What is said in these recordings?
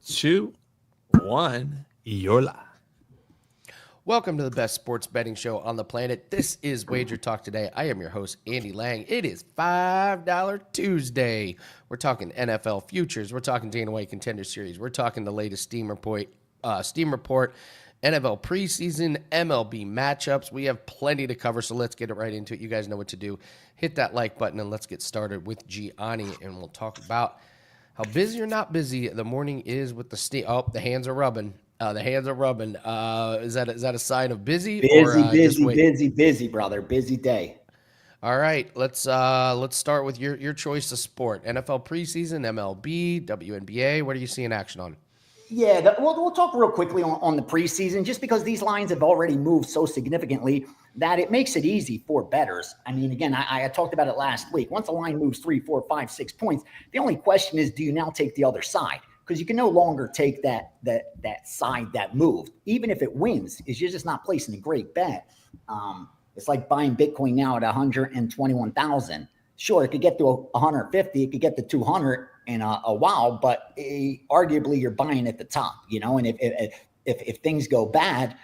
2, 1, you're live. Welcome to the best sports betting show on the planet. This is WagerTalk Today. I am your host, Andy Lang. It is $5 Tuesday. We're talking NFL futures. We're talking Dana White Contender Series. We're talking the latest Steam Report, NFL Preseason, MLB matchups. We have plenty to cover, so let's get it right into it. You guys know what to do. Hit that like button and let's get started with Gianni, and we'll talk about how busy or not busy the morning is with the Steam. Oh, the hands are rubbing. The hands are rubbing. Is that a sign of busy? Busy, brother. Busy day. All right, let's start with your choice of sport. NFL preseason, MLB, WNBA. What are you seeing action on? Yeah, we'll talk real quickly on the preseason, just because these lines have already moved so significantly that it makes it easy for bettors. I mean, again, I talked about it last week. Once a line moves 3, 4, 5, 6 points, the only question is, do you now take the other side? Because you can no longer take that side that moved, even if it wins, is you're just not placing a great bet. It's like buying Bitcoin now at 121,000. Sure, it could get to 150, it could get to 200 in a while, but arguably you're buying at the top, And if things go bad,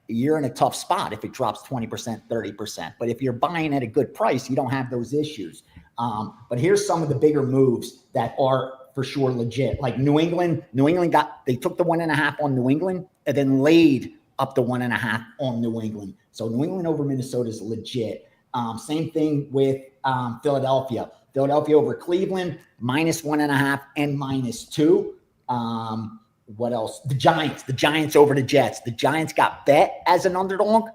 you're in a tough spot if it drops 20%, 30%. But if you're buying at a good price, you don't have those issues. But here's some of the bigger moves that are for sure legit. Like New England they took the 1.5 on New England and then laid up the 1.5 on New England. So New England over Minnesota is legit. Same thing with Philadelphia over Cleveland, -1.5 and -2. What else? The Giants over the Jets. The Giants got bet as an underdog.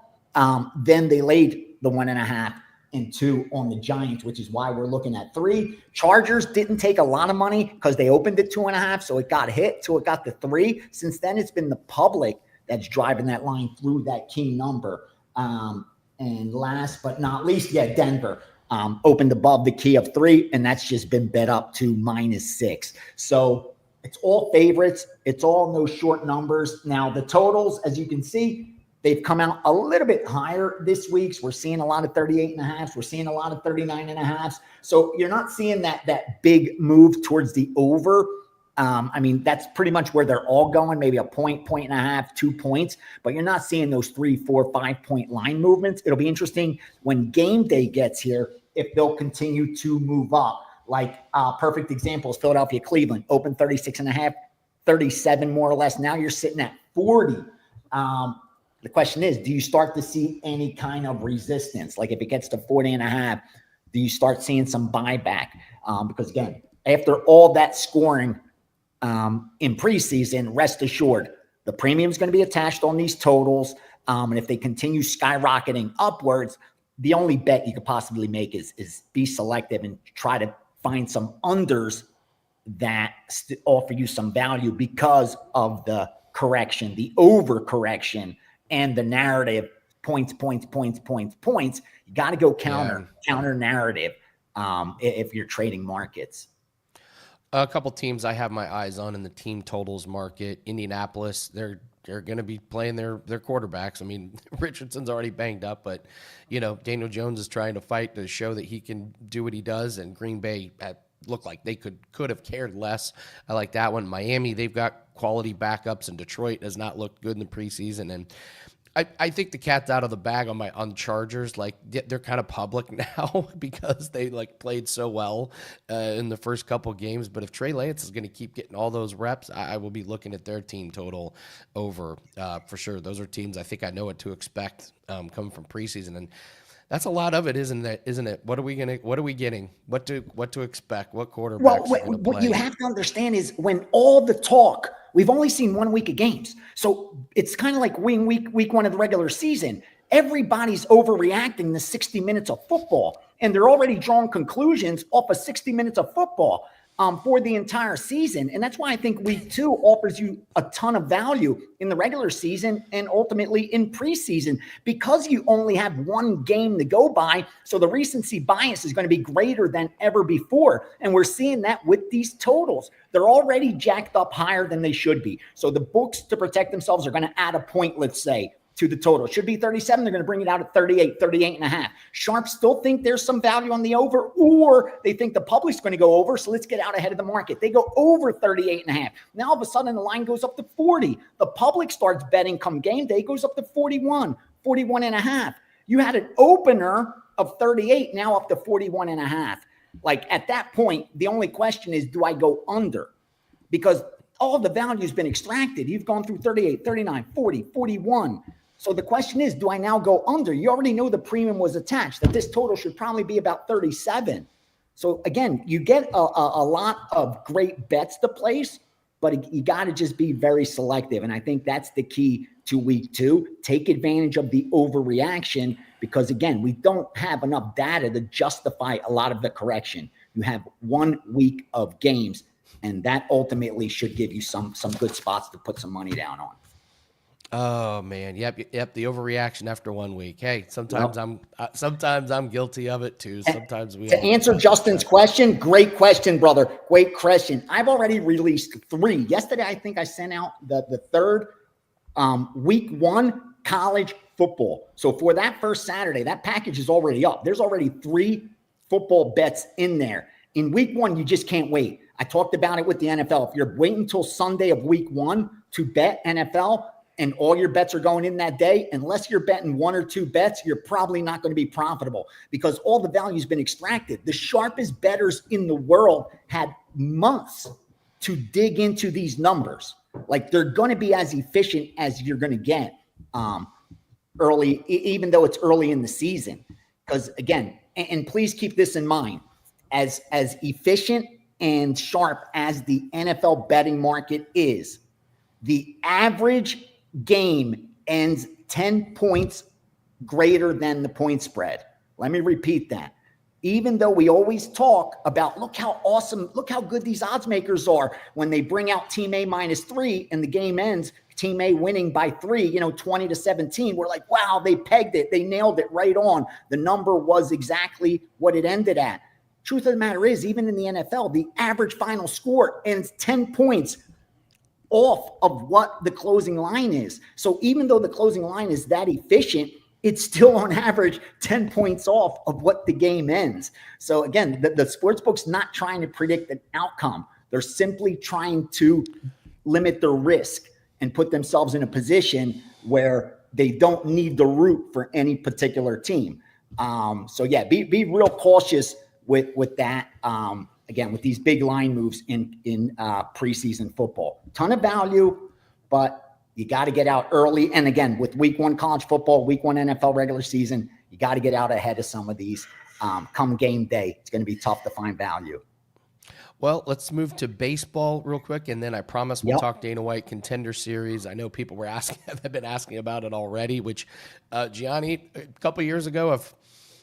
Then they laid the 1.5 and 2 on the Giants, which is why we're looking at 3. Chargers didn't take a lot of money because they opened at 2.5, so it got hit till it got to 3. Since then, it's been the public that's driving that line through that key number. And last but not least, Denver opened above the key of 3, and that's just been bet up to -6. So it's all favorites. It's all no short numbers. Now, the totals, as you can see, they've come out a little bit higher this week. So we're seeing a lot of 38.5. We're seeing a lot of 39.5. So you're not seeing that big move towards the over. I mean, that's pretty much where they're all going, maybe a point and a half, 2 points, but you're not seeing those 3, 4, 5 point line movements. It'll be interesting when game day gets here if they'll continue to move up. Like perfect example is Philadelphia, Cleveland, open 36.5, 37 more or less. Now you're sitting at 40. The question is, do you start to see any kind of resistance? Like if it gets to 40.5, do you start seeing some buyback? Because again, after all that scoring in preseason, rest assured, the premium is going to be attached on these totals. And if they continue skyrocketing upwards, the only bet you could possibly make is be selective and try to find some unders that offer you some value because of the correction, the overcorrection, and the narrative points. You got to go counter narrative if you're trading markets. A couple teams I have my eyes on in the team totals market. Indianapolis, they're going to be playing their quarterbacks. I mean, Richardson's already banged up, but Daniel Jones is trying to fight to show that he can do what he does. And Green Bay looked like they could have cared less. I like that one. Miami, they've got quality backups, and Detroit has not looked good in the preseason. And I think the cat's out of the bag on Chargers. Like they're kind of public now because they played so well in the first couple games. But if Trey Lance is going to keep getting all those reps, I will be looking at their team total over for sure. Those are teams I think I know what to expect coming from preseason, and that's a lot of it, isn't it? What are we getting? What to expect? What quarterbacks? Well, what you have to understand is when all the talk. We've only seen 1 week of games. So it's kind of like week 1 of the regular season. Everybody's overreacting to 60 minutes of football, and they're already drawing conclusions off of 60 minutes of football for the entire season. And that's why I think week 2 offers you a ton of value in the regular season and ultimately in preseason, because you only have 1 game to go by. So the recency bias is going to be greater than ever before. And we're seeing that with these totals. They're already jacked up higher than they should be. So the books, to protect themselves, are going to add a point, let's say, to the total. It should be 37. They're going to bring it out at 38, 38.5. Sharps still think there's some value on the over, or they think the public's going to go over. So let's get out ahead of the market. They go over 38.5. Now all of a sudden the line goes up to 40. The public starts betting come game day, goes up to 41, 41.5. You had an opener of 38, now up to 41.5. Like at that point, the only question is, do I go under? Because all the value has been extracted. You've gone through 38, 39, 40, 41. So the question is, do I now go under? You already know the premium was attached, that this total should probably be about 37. So again, you get a lot of great bets to place, but you got to just be very selective. And I think that's the key to week 2. Take advantage of the overreaction, because again, we don't have enough data to justify a lot of the correction. You have 1 week of games, and that ultimately should give you some good spots to put some money down on. Oh man, yep. The overreaction after 1 week. Hey, sometimes I'm guilty of it too. Sometimes we. To answer Justin's question, great question, brother. Great question. I've already released 3. Yesterday, I think I sent out the third week 1 college football. So for that first Saturday, that package is already up. There's already 3 football bets in there. In week 1, you just can't wait. I talked about it with the NFL. If you're waiting until Sunday of week 1 to bet NFL, and all your bets are going in that day, unless you're betting 1 or 2 bets, you're probably not going to be profitable, because all the value has been extracted. The sharpest bettors in the world had months to dig into these numbers. Like, they're going to be as efficient as you're going to get early, even though it's early in the season. Because again, and please keep this in mind, as efficient and sharp as the NFL betting market is, the average game ends 10 points greater than the point spread. Let me repeat that. Even though we always talk about, look how awesome, look how good these odds makers are when they bring out team A -3 and the game ends, team A winning by 3, 20-17. We're like, wow, they pegged it. They nailed it right on. The number was exactly what it ended at. Truth of the matter is, even in the NFL, the average final score ends 10 points off of what the closing line is. So even though the closing line is that efficient, it's still on average 10 points off of what the game ends. So again, the sportsbook's not trying to predict an outcome. They're simply trying to limit their risk and put themselves in a position where they don't need to root for any particular team. So yeah, be real cautious with that. Again, with these big line moves in preseason football. Ton of value, but you got to get out early. And again, with week 1 college football, week 1 NFL regular season, you got to get out ahead of some of these. Come game day, it's going to be tough to find value. Well, let's move to baseball real quick, and then I promise we'll talk Dana White Contender Series. I know people have been asking about it already, which Gianni, a couple years ago, if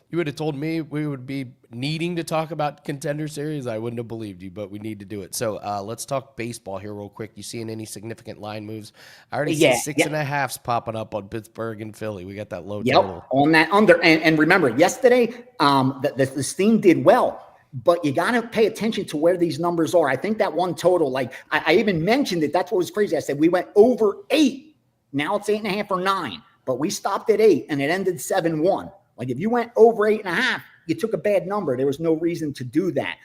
you would have told me we would be needing to talk about Contender Series, I wouldn't have believed you, but we need to do it. So let's talk baseball here real quick. You seeing any significant line moves? I already see 6.5s popping up on Pittsburgh and Philly. We got that low total. On that under. And remember, yesterday, the Steam did well, but you got to pay attention to where these numbers are. I think that one total, like I even mentioned it. That's what was crazy. I said we went over 8. Now it's 8.5 or 9, but we stopped at 8 and it ended 7-1. Like if you went over 8.5, you took a bad number. There was no reason to do that.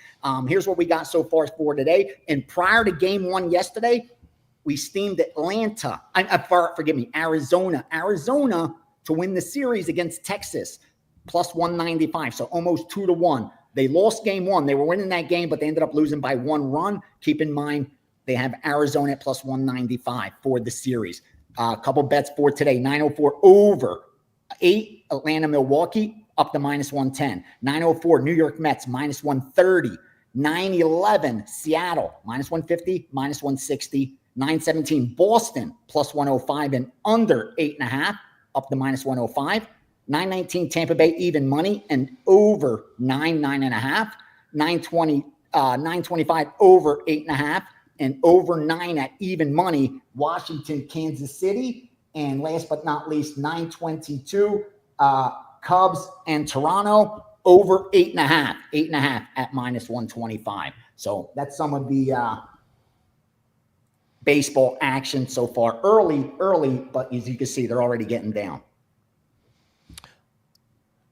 Here's what we got so far for today. And prior to game 1 yesterday, we steamed Atlanta. Arizona. Arizona to win the series against Texas, plus 195. So almost 2-1. They lost game 1. They were winning that game, but they ended up losing by 1 run. Keep in mind, they have Arizona at plus 195 for the series. A couple bets for today. 904 over 8. Atlanta, Milwaukee, up to minus 110. 904, New York Mets, minus 130. 911, Seattle, minus 150, minus 160. 917, Boston, plus 105 and under 8.5, up to minus 105. 919, Tampa Bay, even money and over 9.5. 925, over 8.5 and over 9 at even money. Washington, Kansas City. And last but not least, 922, Cubs and Toronto, over 8.5. 8.5 at minus 125. So that's some of the baseball action so far. Early, but as you can see, they're already getting down.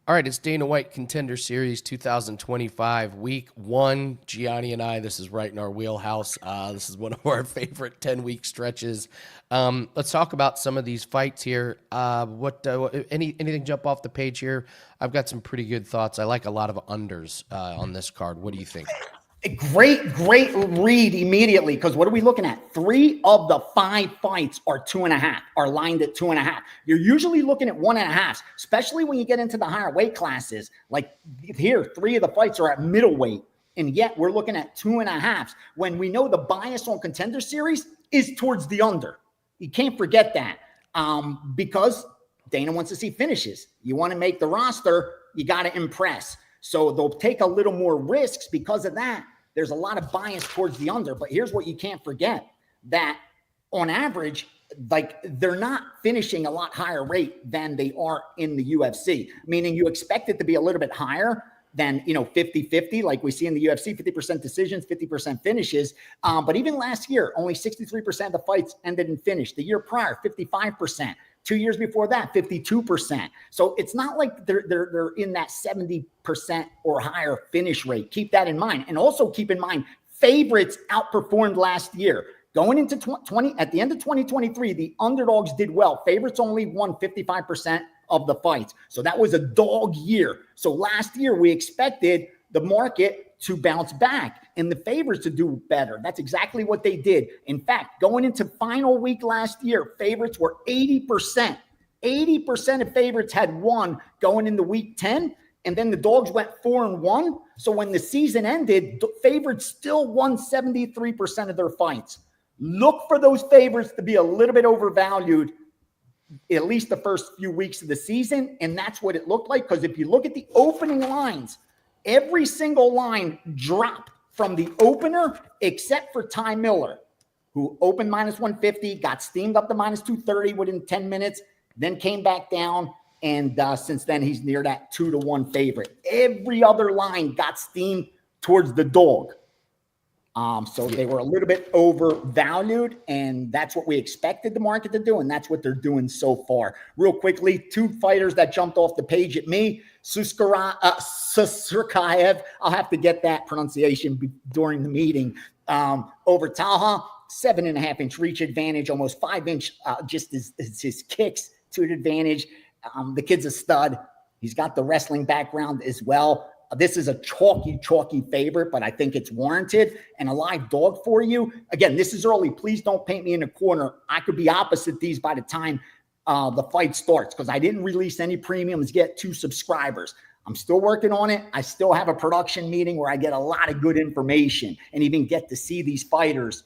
All right, it's Dana White Contender Series 2025, Week 1. Gianni and I, this is right in our wheelhouse. This is one of our favorite 10-week stretches. Let's talk about some of these fights here. Anything jump off the page here? I've got some pretty good thoughts. I like a lot of unders on this card. What do you think? A great read immediately, because what are we looking at? 3 of the 5 fights are 2.5, are lined at 2.5. You're usually looking at 1.5, especially when you get into the higher weight classes. Like here, 3 of the fights are at middleweight, and yet we're looking at 2.5 when we know the bias on Contender Series is towards the under. You can't forget that, because Dana wants to see finishes. You want to make the roster, you got to impress. So they'll take a little more risks because of that. There's a lot of bias towards the under, but here's what you can't forget, that on average, like they're not finishing a lot higher rate than they are in the UFC, meaning you expect it to be a little bit higher than, 50-50, like we see in the UFC, 50% decisions, 50% finishes. But even last year, only 63% of the fights ended in finish. The year prior, 55%. 2 years before that, 52%. So it's not like they're in that 70% or higher finish rate. Keep that in mind. And also keep in mind, favorites outperformed last year. Going into at the end of 2023, the underdogs did well. Favorites only won 55% of the fights. So that was a dog year. So last year, we expected the market to bounce back and the favorites to do better. That's exactly what they did. In fact, going into final week last year, favorites were 80%. 80% of favorites had won going into week 10, and then the dogs went 4-1. So when the season ended, the favorites still won 73% of their fights. Look for those favorites to be a little bit overvalued at least the first few weeks of the season, and that's what it looked like, because if you look at the opening lines, every single line dropped from the opener except for Ty Miller, who opened -150, got steamed up to -230 within 10 minutes, then came back down. And since then, he's near that 2-1 favorite. Every other line got steamed towards the dog. So they were a little bit overvalued, and that's what we expected the market to do, and that's what they're doing so far. Real quickly, 2 fighters that jumped off the page at me. Susurkayev, I'll have to get that pronunciation during the meeting, over Talha, 7.5-inch reach advantage, almost 5-inch, just his kicks to an advantage. The kid's a stud. He's got the wrestling background as well. This is a chalky favorite, but I think it's warranted. And a live dog for you. Again, this is early. Please don't paint me in a corner. I could be opposite these by the time the fight starts, because I didn't release any premiums yet to subscribers. I'm still working on it. I still have a production meeting where I get a lot of good information and even get to see these fighters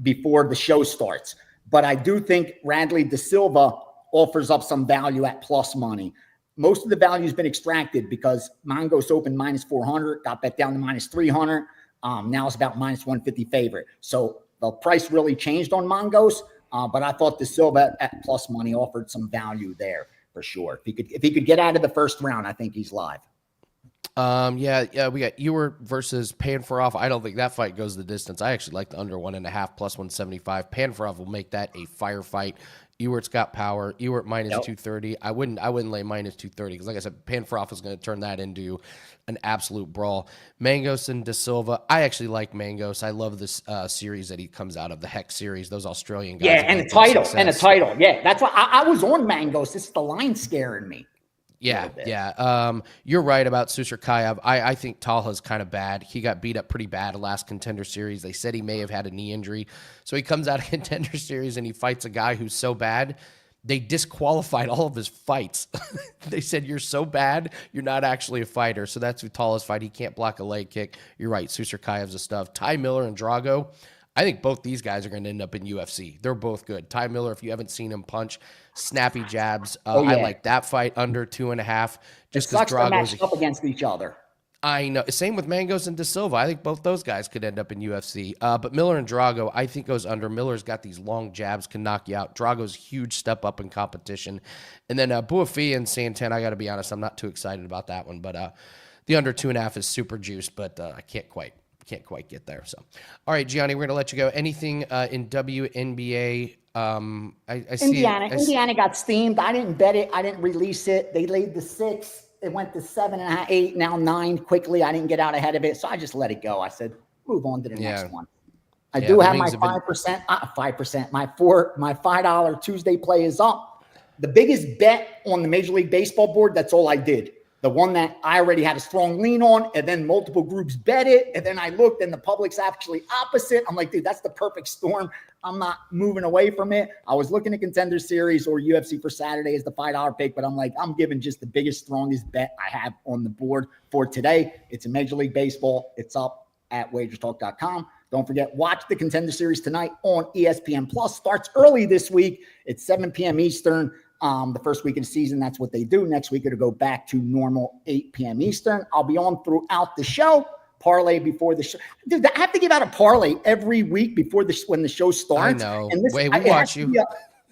before the show starts. But I do think Radley De Silva offers up some value at plus money. Most of the value has been extracted because Mongoose opened -400, got bet down to -300. Now it's about -150 favorite. So the price really changed on Mongoose, but I thought De Silva at plus money offered some value there for sure. If he could get out of the first round, I think he's live. Yeah, we got Ewert versus Panfarov. I don't think that fight goes the distance. I actually like the under 1.5 plus 175. Panfarov will make that a firefight. Ewert's got power. Ewert -230. I wouldn't lay -230 because, like I said, Panfarov is going to turn that into an absolute brawl. Mangos and De Silva. I actually like Mangos. I love this series that he comes out of, the Hex series. Those Australian guys. Yeah, and a title. Yeah, that's why I was on Mangos. This is the line scaring me. Yeah. You're right about Susurkayev. I think Talha's kind of bad. He got beat up pretty bad last Contender Series. They said he may have had a knee injury. So he comes out of Contender Series and he fights a guy who's so bad, they disqualified all of his fights. They said, you're so bad, you're not actually a fighter. So that's who Talha's fight. He can't block a leg kick. You're right. Susurkayev's a stuff. Ty Miller and Drago. I think both these guys are going to end up in UFC. They're both good. Ty Miller, if you haven't seen him punch, snappy jabs. I like that fight under 2.5. Just because Drago's up against each other. I know. Same with Mangos and De Silva. I think both those guys could end up in UFC. But Miller and Drago, I think goes under. Miller's got these long jabs, can knock you out. Drago's huge step up in competition. And then Buafi and Santen, I got to be honest, I'm not too excited about that one. But the under 2.5 is super juiced, but I can't quite can't quite get there. So, all right, Gianni, we're going to let you go. Anything in WNBA? I see Indiana got steamed. I didn't bet it. I didn't release it. They laid the 6. It went to 7.5, 8, now 9 quickly. I didn't get out ahead of it. So I just let it go. I said, move on to the next one. I do have my 5%, 5%. My $5 Tuesday play is up. The biggest bet on the Major League Baseball board, that's all I did. The one that I already had a strong lean on, and then multiple groups bet it. And then I looked, and the public's actually opposite. I'm like, dude, that's the perfect storm. I'm not moving away from it. I was looking at Contender Series or UFC for Saturday as the $5 pick, but I'm like, I'm giving just the biggest, strongest bet I have on the board for today. It's in Major League Baseball. It's up at WagerTalk.com. Don't forget, watch the Contender Series tonight on ESPN Plus. Starts early this week. It's 7 p.m. Eastern. The first week of the season, that's what they do. Next week, it'll go back to normal 8 p.m. Eastern. I'll be on throughout the show. Parlay before the show. Dude, I have to give out a parlay every week before when the show starts. I know. And this, we watch you.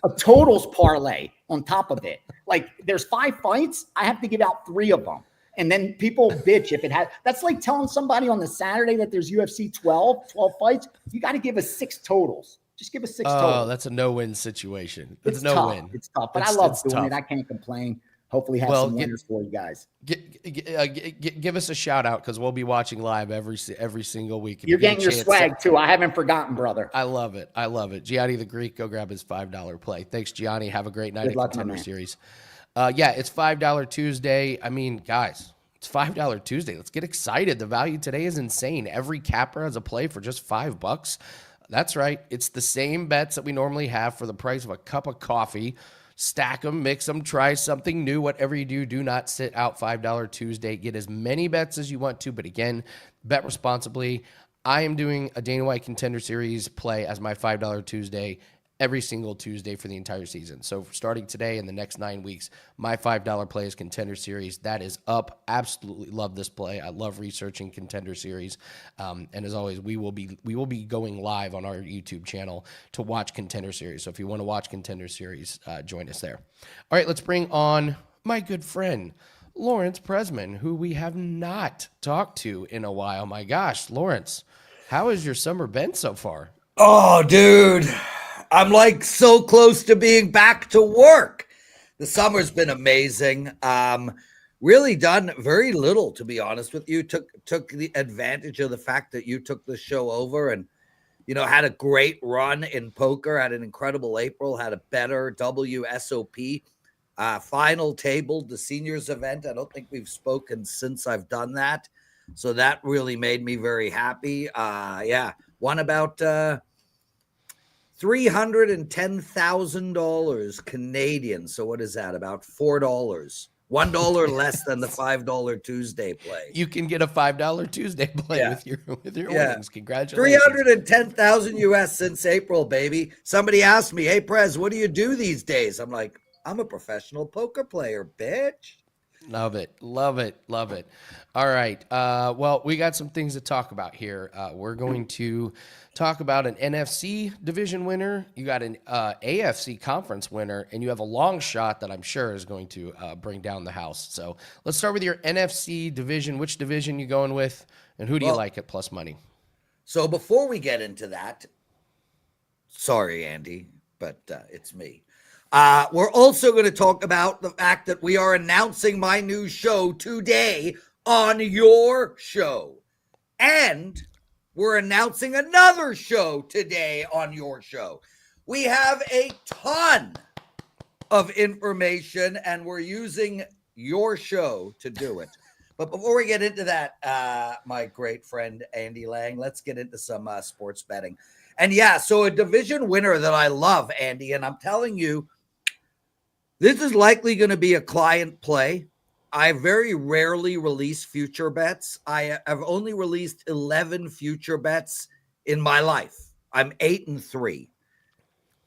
A totals parlay on top of it. Like, there's 5 fights. I have to give out 3 of them. And then people bitch if it has. That's like telling somebody on the Saturday that there's UFC 12 fights. You got to give us 6 totals. Just give us 6 total. Oh, that's a no-win situation. That's it's no tough. win. It's tough, but I love doing it. I can't complain. Hopefully have some winners for you guys. Give us a shout out because we'll be watching live every single week. You're getting your swag too. I haven't forgotten, brother. I love it. I love it. Gianni the Greek, go grab his $5 play. Thanks, Gianni. Have a great night at Contender Series. It's $5 Tuesday. I mean, guys, it's $5 Tuesday. Let's get excited. The value today is insane. Every capper has a play for just $5. That's right. It's the same bets that we normally have for the price of a cup of coffee. Stack them, mix them, try something new. Whatever you do, do not sit out $5 Tuesday. Get as many bets as you want to, but again, bet responsibly. I am doing a Dana White Contender Series play as my $5 Tuesday every single Tuesday for the entire season. So starting today in the next 9 weeks, my $5 play is Contender Series. That is up. Absolutely love this play. I love researching Contender Series. And as always, we will be going live on our YouTube channel to watch Contender Series. So if you want to watch Contender Series, join us there. All right, let's bring on my good friend, Lawrence Prezman, who we have not talked to in a while. My gosh, Lawrence, how has your summer been so far? Oh, dude. I'm like so close to being back to work. The summer's been amazing. Really done very little, to be honest with you. Took the advantage of the fact that you took the show over and, had a great run in poker, had an incredible April, had a better WSOP, final tabled the seniors event. I don't think we've spoken since I've done that. So that really made me very happy. Won about $310,000 Canadian. So what is that? About $4. $1 less than the $5 Tuesday play. You can get a $5 Tuesday play with your winnings. Congratulations. 310,000 US since April, baby. Somebody asked me, "Hey, Prez, what do you do these days?" I'm like, "I'm a professional poker player, bitch." Love it. Love it. Love it. All right. Well, we got some things to talk about here. We're going to talk about an NFC division winner. You got an AFC conference winner, and you have a long shot that I'm sure is going to bring down the house. So let's start with your NFC division. Which division you going with, and who do you like at plus money? So before we get into that, sorry, Andy, but it's me. We're also going to talk about the fact that we are announcing my new show today on your show. And we're announcing another show today on your show. We have a ton of information, and we're using your show to do it. But before we get into that, my great friend Andy Lang, let's get into some sports betting. And so a division winner that I love, Andy, and I'm telling you, this is likely going to be a client play. I very rarely release future bets. I have only released 11 future bets in my life. I'm 8-3.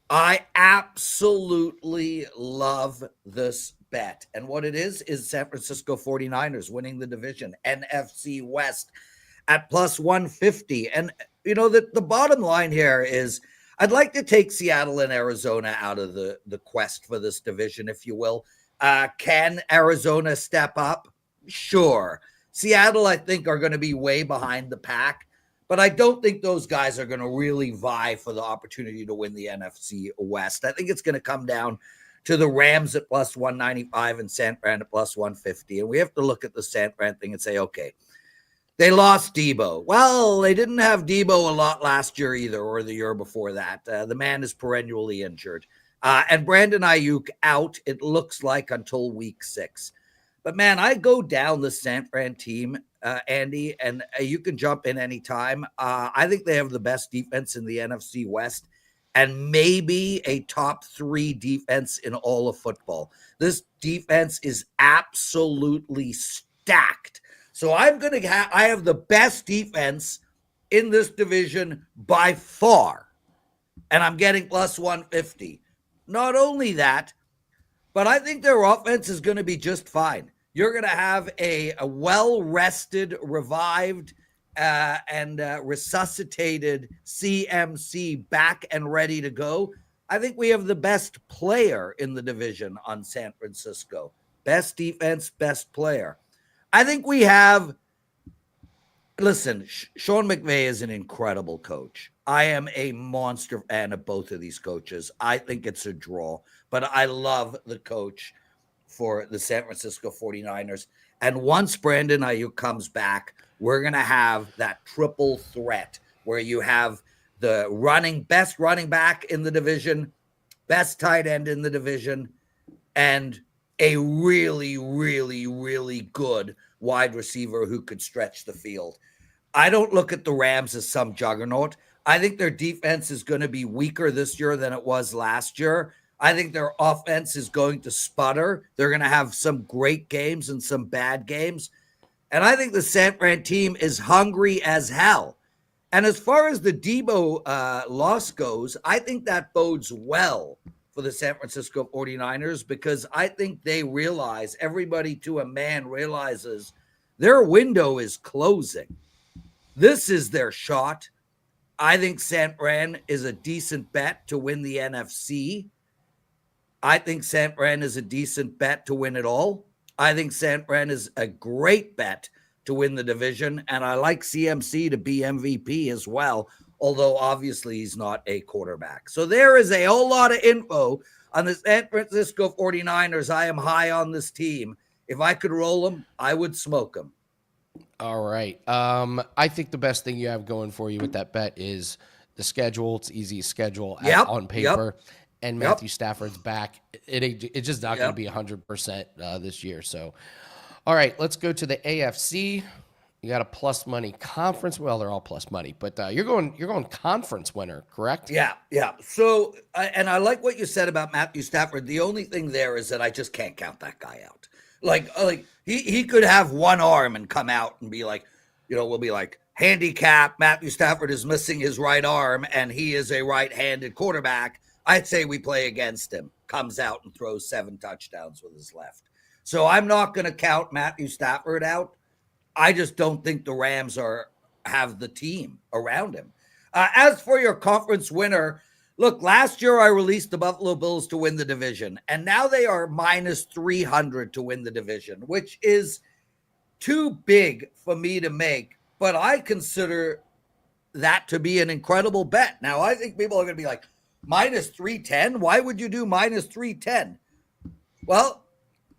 I absolutely love this bet. And what it is San Francisco 49ers winning the division, NFC West at plus 150. And, the bottom line here is I'd like to take Seattle and Arizona out of the quest for this division, if you will. Can Arizona step up? Sure. Seattle, I think, are going to be way behind the pack. But I don't think those guys are going to really vie for the opportunity to win the NFC West. I think it's going to come down to the Rams at plus 195 and San Fran at plus 150. And we have to look at the San Fran thing and say, okay, they lost Debo. Well, they didn't have Debo a lot last year either, or the year before that. The man is perennially injured. And Brandon Ayuk out, it looks like, until week 6. But, man, I go down the San Fran team, Andy, and you can jump in anytime. I think they have the best defense in the NFC West and maybe a top 3 defense in all of football. This defense is absolutely stacked. So I have the best defense in this division by far, and I'm getting plus 150. Not only that, but I think their offense is going to be just fine. You're going to have a well-rested, revived, and resuscitated CMC back and ready to go. I think we have the best player in the division on San Francisco. Best defense, best player. I think we have, listen, Sean McVay is an incredible coach. I am a monster fan of both of these coaches. I think it's a draw, but I love the coach for the San Francisco 49ers. And once Brandon Ayuk comes back, we're going to have that triple threat where you have the best running back in the division, best tight end in the division, and a really, really, really good wide receiver who could stretch the field. I don't look at the Rams as some juggernaut. I think their defense is going to be weaker this year than it was last year. I think their offense is going to sputter. They're going to have some great games and some bad games. And I think the San Fran team is hungry as hell. And as far as the Debo loss goes, I think that bodes well for the San Francisco 49ers because I think they realize, everybody to a man realizes their window is closing. This is their shot. I think San Fran is a decent bet to win the NFC. I think San Fran is a decent bet to win it all. I think San Fran is a great bet to win the division, and I like CMC to be MVP as well, although obviously he's not a quarterback. So there is a whole lot of info on the San Francisco 49ers. I am high on this team. If I could roll them, I would smoke them. All right. I think the best thing you have going for you with that bet is the schedule. It's easy schedule on paper. And Matthew Stafford's back. It's just not going to be 100% this year. So, all right, let's go to the AFC. You got a plus money conference. Well, they're all plus money, but you're going conference winner, correct? Yeah. So, and I like what you said about Matthew Stafford. The only thing there is that I just can't count that guy out. Like he could have one arm and come out and be like, we'll be like, handicap, Matthew Stafford is missing his right arm and he is a right-handed quarterback. I'd say we play against him. Comes out and throws 7 touchdowns with his left. So I'm not going to count Matthew Stafford out. I just don't think the Rams have the team around him. As for your conference winner, look, last year I released the Buffalo Bills to win the division, and now they are minus 300 to win the division, which is too big for me to make, but I consider that to be an incredible bet. Now, I think people are going to be like, minus 310? Why would you do minus 310? Well,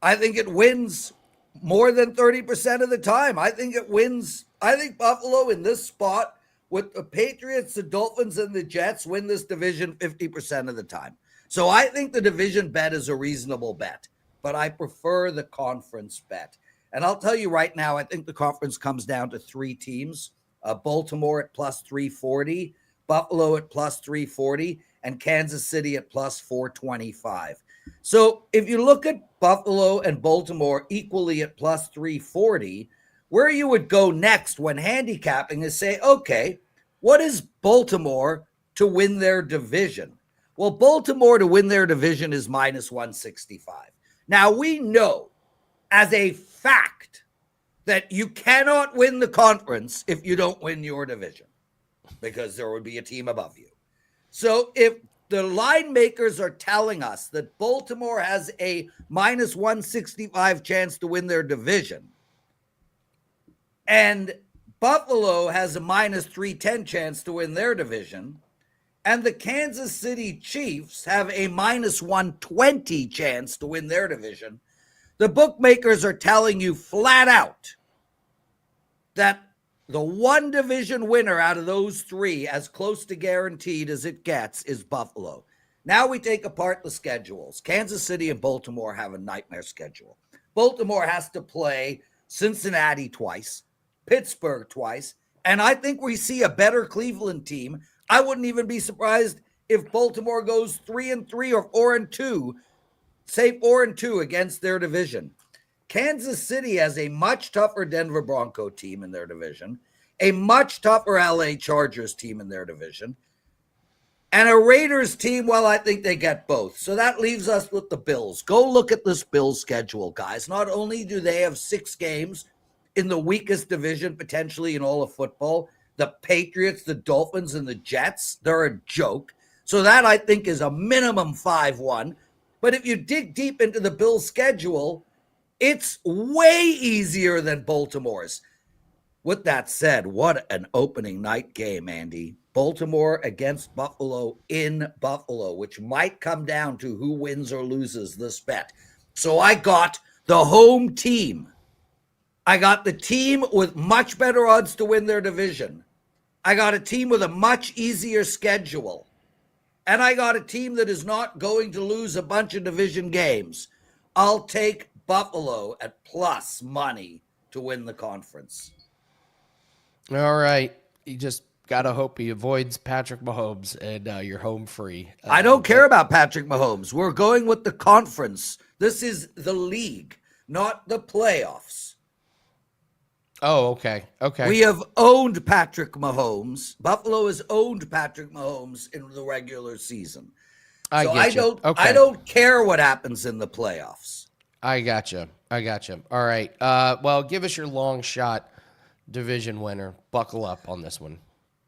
I think it wins more than 30% of the time. I think it wins. I think Buffalo in this spot with the Patriots, the Dolphins, and the Jets win this division 50% of the time. So I think the division bet is a reasonable bet, but I prefer the conference bet. And I'll tell you right now, I think the conference comes down to 3 teams. Baltimore at plus 340, Buffalo at plus 340, and Kansas City at plus 425. So if you look at Buffalo and Baltimore equally at plus 340, where you would go next when handicapping is say, okay, what is Baltimore to win their division? Well, Baltimore to win their division is minus 165. Now, we know as a fact that you cannot win the conference if you don't win your division because there would be a team above you. So if the line makers are telling us that Baltimore has a minus 165 chance to win their division, and Buffalo has a minus 310 chance to win their division, and the Kansas City Chiefs have a minus 120 chance to win their division. The bookmakers are telling you flat out that the one division winner out of those three, as close to guaranteed as it gets, is Buffalo. Now we take apart the schedules. Kansas City and Baltimore have a nightmare schedule. Baltimore has to play Cincinnati twice, Pittsburgh twice, and I think we see a better Cleveland team. I wouldn't even be surprised if Baltimore goes 3-3 or 4-2, say 4-2 against their division. Kansas City has a much tougher Denver Bronco team in their division, a much tougher LA Chargers team in their division, and a Raiders team, well, I think they get both. So that leaves us with the Bills. Go look at this Bills schedule, guys. Not only do they have 6 games in the weakest division potentially in all of football, the Patriots, the Dolphins, and the Jets, they're a joke. So that, I think, is a minimum 5-1. But if you dig deep into the Bills' schedule, it's way easier than Baltimore's. With that said, what an opening night game, Andy. Baltimore against Buffalo in Buffalo, which might come down to who wins or loses this bet. So I got the home team. I got the team with much better odds to win their division. I got a team with a much easier schedule. And I got a team that is not going to lose a bunch of division games. I'll take Buffalo at plus money to win the conference. All right. You just got to hope he avoids Patrick Mahomes and you're home free. I don't care about Patrick Mahomes. We're going with the conference. This is the league, not the playoffs. Oh, okay. Okay. We have owned Patrick Mahomes. Buffalo has owned Patrick Mahomes in the regular season. I don't care what happens in the playoffs. I gotcha. All right. Well, give us your long shot division winner. Buckle up on this one.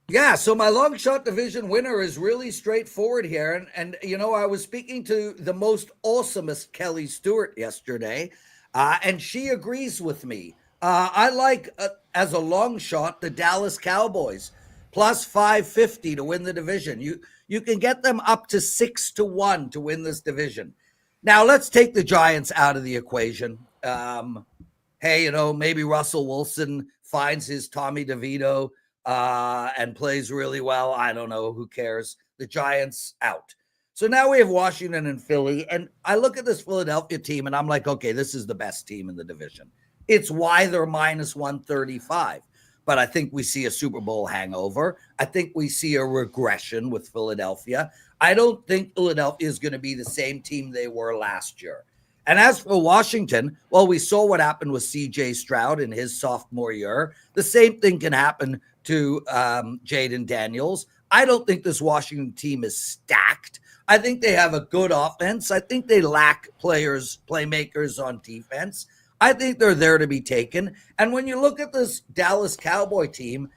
Yeah, so my long shot division winner is really straightforward here. And you know, I was speaking to the most awesomest Kelly Stewart yesterday, and she agrees with me. I like, as a long shot, the Dallas Cowboys, plus 550 to win the division. You can get them up to 6-1 to win this division. Now, let's take the Giants out of the equation. Hey, you know, maybe Russell Wilson finds his Tommy DeVito and plays really well. I don't know. Who cares? The Giants out. So now we have Washington and Philly. And I look at this Philadelphia team and I'm like, okay, this is the best team in the division. It's why they're minus 135. But I think we see a Super Bowl hangover. I think we see a regression with Philadelphia. I don't think Philadelphia is going to be the same team they were last year. And as for Washington, well, we saw what happened with C.J. Stroud in his sophomore year. The same thing can happen to Jaden Daniels. I don't think this Washington team is stacked. I think they have a good offense. I think they lack playmakers on defense. I think they're there to be taken. And when you look at this Dallas Cowboy team,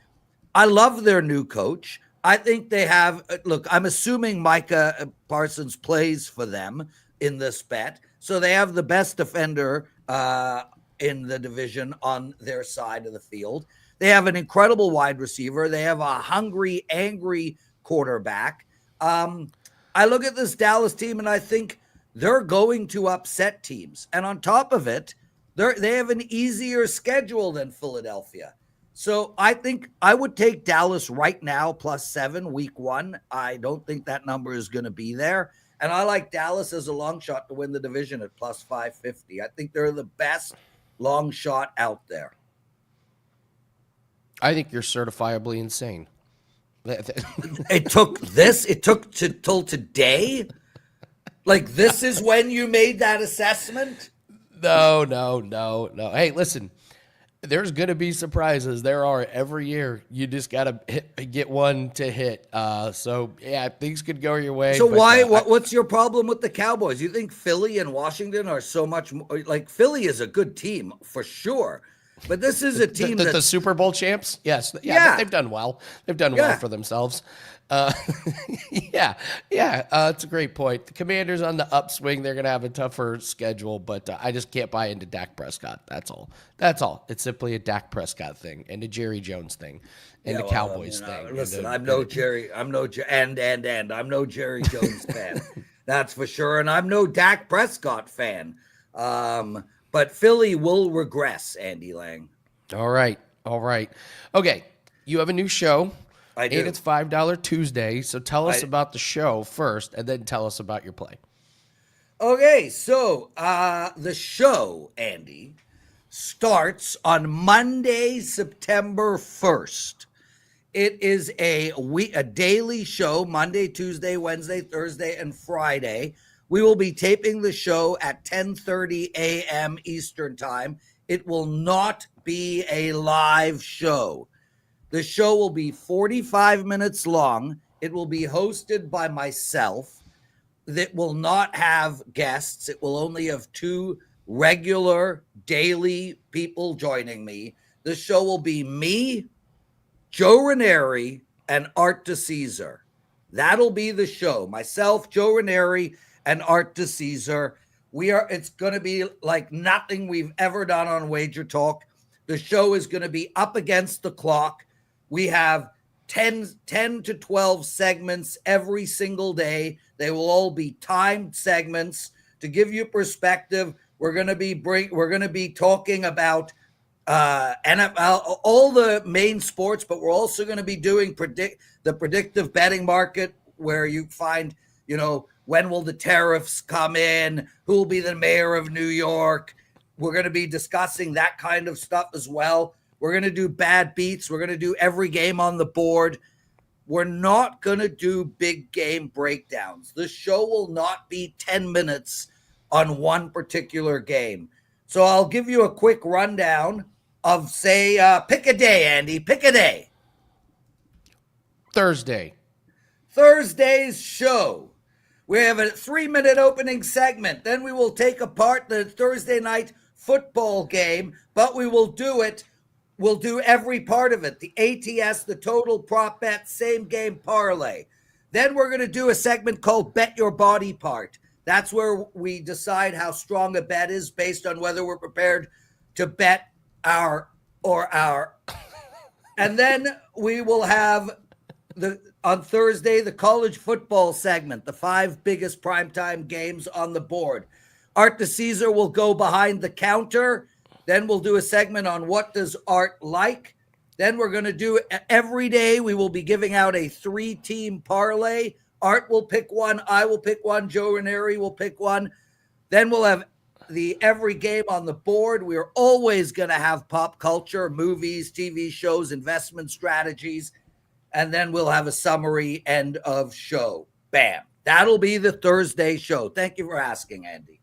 I love their new coach. I think they have, look, I'm assuming Micah Parsons plays for them in this bet. So they have the best defender in the division on their side of the field. They have an incredible wide receiver. They have a hungry, angry quarterback. I look at this Dallas team and I think they're going to upset teams. And on top of it, they have an easier schedule than Philadelphia. So I think I would take Dallas right now, plus 7 week 1. I don't think that number is going to be there. And I like Dallas as a long shot to win the division at plus 550. I think they're the best long shot out there. I think you're certifiably insane. It took till today? Like, this is when you made that assessment? No. Hey, listen, there's going to be surprises. There are every year. You just got to get one to hit. So, yeah, things could go your way. So what's your problem with the Cowboys? You think Philly and Washington are so much more, like, Philly is a good team for sure. But this is a team the Super Bowl champs. Yes. Yeah. They've done well. They've done well for themselves. It's a great point. The Commanders on the upswing. They're going to have a tougher schedule, but I just can't buy into Dak Prescott. That's all. It's simply a Dak Prescott thing and a Jerry Jones thing and the Cowboys thing. Listen, I'm no Jerry Jones fan. That's for sure. And I'm no Dak Prescott fan. But Philly will regress, Andy Lang. All right. Okay. You have a new show. I do. And it's $5 Tuesday. So tell us about the show first, and then tell us about your play. Okay, so the show, Andy, starts on Monday, September 1st. It is a daily show, Monday, Tuesday, Wednesday, Thursday, and Friday. We will be taping the show at 10:30 a.m. Eastern Time. It will not be a live show. The show will be 45 minutes long. It will be hosted by myself. That will not have guests. It will only have 2 regular daily people joining me. The show will be me, Joe Ranieri, and Art DeCesar. That'll be the show. Myself, Joe Ranieri, and Art DeCesar. It's going to be like nothing we've ever done on Wager Talk. The show is going to be up against the clock. We have 10 to 12 segments every single day. They will all be timed segments. To give you perspective, we're going to be talking about NFL, all the main sports, but we're also going to be doing the predictive betting market, where you find, when will the tariffs come in? Who will be the mayor of New York? We're going to be discussing that kind of stuff as well. We're going to do bad beats. We're going to do every game on the board. We're not going to do big game breakdowns. The show will not be 10 minutes on one particular game. So I'll give you a quick rundown of, say, pick a day, Andy. Pick a day. Thursday's show. We have a 3-minute opening segment. Then we will take apart the Thursday night football game, but we will do it. We'll do every part of it. The ATS, the total prop bet, same game parlay. Then we're going to do a segment called Bet Your Body Part. That's where we decide how strong a bet is based on whether we're prepared to bet our. And then we will have on Thursday, the college football segment, the 5 biggest primetime games on the board. Art DeCesar will go behind the counter. Then we'll do a segment on what does Art like. Then we're going to do every day. We will be giving out a 3-team parlay. Art will pick one. I will pick one. Joe Ranieri will pick one. Then we'll have the every game on the board. We are always going to have pop culture, movies, TV shows, investment strategies. And then we'll have a summary end of show. Bam. That'll be the Thursday show. Thank you for asking, Andy.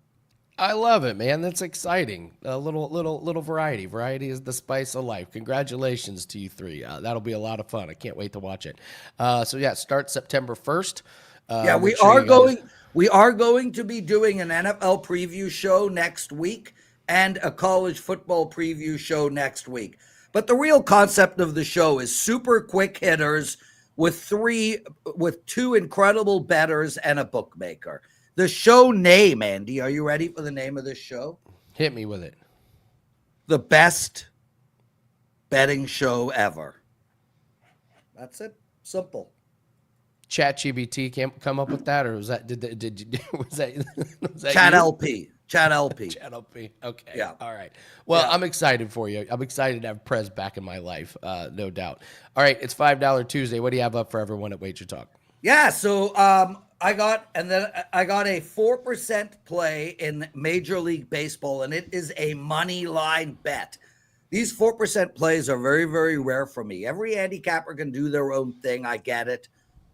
I love it, man. That's exciting. A little variety. Variety is the spice of life. Congratulations to you 3. That'll be a lot of fun. I can't wait to watch it. Start September 1st. We are going to be doing an NFL preview show next week and a college football preview show next week. But the real concept of the show is super quick hitters with 2 incredible bettors and a bookmaker. The show name, Andy, are you ready for the name of this show? Hit me with it. The best betting show ever. That's it. Simple. ChatGPT can't come up with that, or was that was that Chat you? LP. Chat LP. Chat LP. Okay. Yeah. All right. Well, Yeah. I'm excited for you. I'm excited to have Prez back in my life, no doubt. All right, it's $5 Tuesday. What do you have up for everyone at Wager Talk? Yeah, so I got a 4% play in Major League Baseball, and it is a money line bet. These 4% plays are very, very rare for me. Every handicapper can do their own thing. I get it.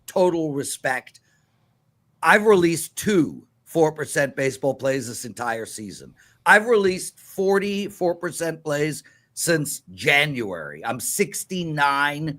Total respect. I've released 2 4% baseball plays this entire season. I've released 44% plays since January. I'm 69%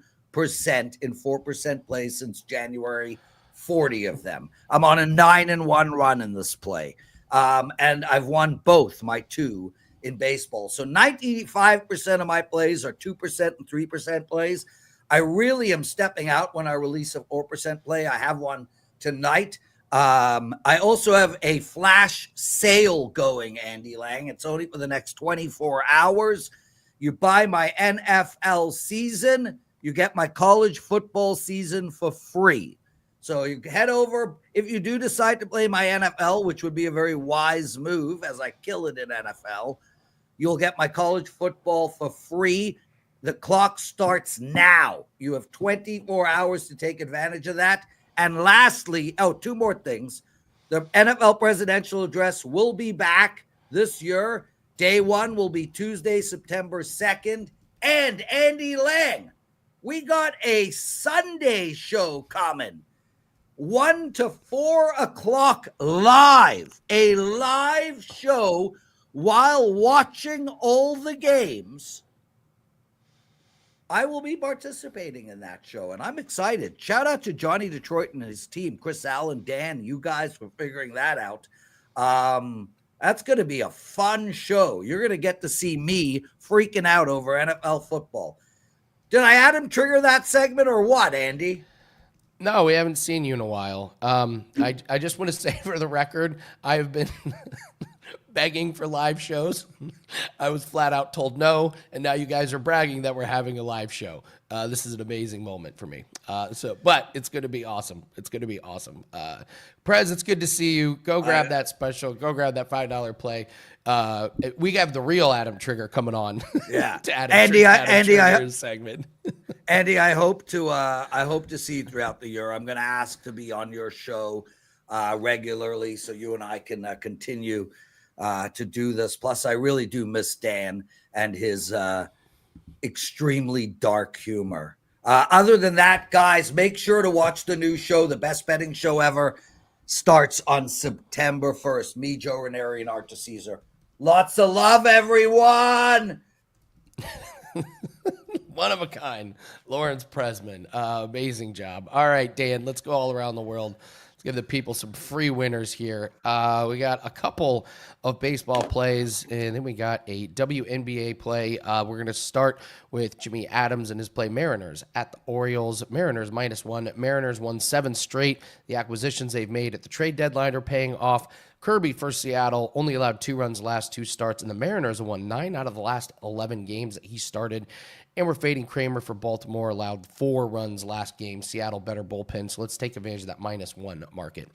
in 4% plays since January, 40 of them. I'm on a 9-1 run in this play. And I've won both my 2 in baseball. So 95% of my plays are 2% and 3% plays. I really am stepping out when I release a 4% play. I have one tonight. I also have a flash sale going, Andy Lang. It's only for the next 24 hours. You buy my NFL season, you get my college football season for free. So you head over, if you do decide to play my NFL, which would be a very wise move as I kill it in NFL, you'll get my college football for free. The clock starts now. You have 24 hours to take advantage of that. And lastly, two more things. The NFL presidential address will be back this year. Day one will be Tuesday, September 2nd. And Andy Lang, we got a Sunday show coming. 1 to 4 o'clock live. A live show while watching all the games. I will be participating in that show, and I'm excited. Shout out to Johnny Detroit and his team, Chris Allen, Dan, you guys for figuring that out. That's going to be a fun show. You're going to get to see me freaking out over NFL football. Did I Adam trigger that segment or what, Andy? No, we haven't seen you in a while. I just want to say for the record, I have been begging for live shows. I was flat out told no, and now you guys are bragging that we're having a live show. This is an amazing moment for me. But it's going to be awesome. It's going to be awesome. Prez, it's good to see you. Go grab that special. Go grab that $5 play. We have the real Adam Trigger coming on. Yeah, to Andy, Trigger's segment. Andy, I hope to see you throughout the year. I'm going to ask to be on your show regularly, so you and I can continue to do this. Plus, I really do miss Dan and his extremely dark humor. Other than that, guys, make sure to watch the new show, the best betting show ever. Starts on September 1st. Me, Joe Ranieri, and Arthur Caesar. Lots of love, everyone. One of a kind. Lawrence Prezman. Amazing job. All right, Dan, let's go all around the world. Let's give the people some free winners here. We got a couple of baseball plays, and then we got a WNBA play. We're going to start with Jimmy Adams and his play Mariners at the Orioles. Mariners -1. Mariners won 7 straight. The acquisitions they've made at the trade deadline are paying off. Kirby for Seattle only allowed 2 runs the last 2 starts, and the Mariners have won 9 out of the last 11 games that he started. And we're fading Kramer for Baltimore, allowed 4 runs last game. Seattle better bullpen, so let's take advantage of that -1 market.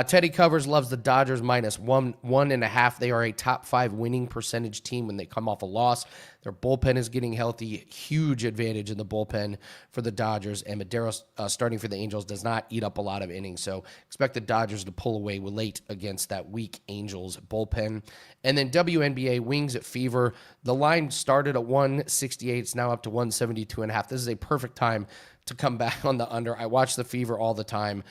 Teddy Covers loves the Dodgers -1.5. They are a top 5 winning percentage team when they come off a loss. Their bullpen is getting healthy. Huge advantage in the bullpen for the Dodgers. And Madero starting for the Angels does not eat up a lot of innings. So expect the Dodgers to pull away late against that weak Angels bullpen. And then WNBA Wings at Fever. The line started at 168. It's now up to 172.5. This is a perfect time to come back on the under. I watch the Fever all the time.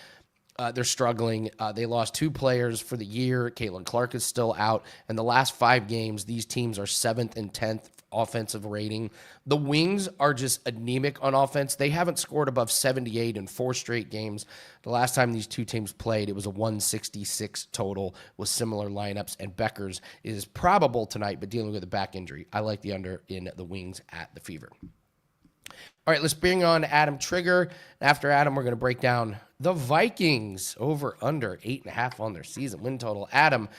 They're struggling. They lost 2 players for the year. Caitlin Clark is still out. And the last 5 games, these teams are 7th and 10th offensive rating. The Wings are just anemic on offense. They haven't scored above 78 in 4 straight games. The last time these two teams played, it was a 166 total with similar lineups. And Beckers is probable tonight, but dealing with a back injury. I like the under in the Wings at the Fever. All right, let's bring on Adam Trigger. After Adam, we're going to break down the Vikings over under 8.5 on their season win total. Adam,